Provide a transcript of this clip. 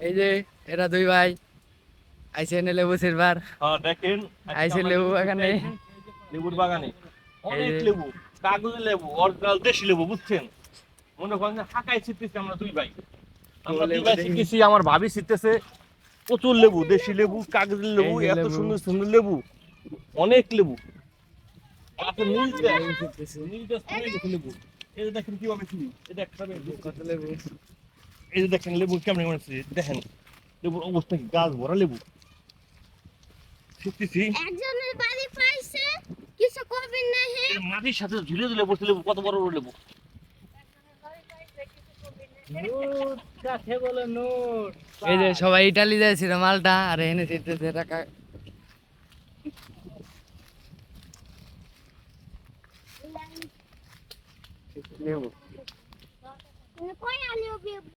এই যে এরা দুই ভাই আইসে এনে লেবু ছিড়বার। হ্যাঁ দেখেন, আজকে আইসে আমরা লেবু লেবু ছিঁড়তে বাগানে। আইছি, লেবুর বাগানে এই অনেক যে লেবু, কাগজি লেবু, অরিজিনাল দেশি লেবু, বুঝছেন? মনে করেন যে হাঁকায় ছিটতেছি আমরা দুই ভাই। আমরা দুই লেবু ভাই দেখি। ছিটতেছি, আমার ভাবি ছিটতেছে। প্রচুর লেবু, দেশি লেবু, কাগজি লেবু, এই যে এত লেবু, সুন্দর সুন্দর লেবু, অনেক লেবু। গাছের নিচে লেবু ছিড়তেছে। নিচে ছড়িয়ে গেছে লেবু। এই যে দেখেন কিভাবে ছিঁড়ি, এটা একটা কত লেবু। এই যে দেখেন লেবু কেমন কেমন ছিঁড়ি, দেখেন লেবুর অবস্থা কি, গাছ ভরা লেবু ছিটতেছি। একজনের বাড়ি পাইছে কিছু করবেন না হে এই মাটির সাথে ঝুলে ঝুলে বসে লেবু, কত বড় বড় লেবু। নোট কাকে বলে নোট? এই যে সবাই ইটালি যাইছিল মালটা আর এনে ছিড়তেছে টাকা। লেবু কই আলিও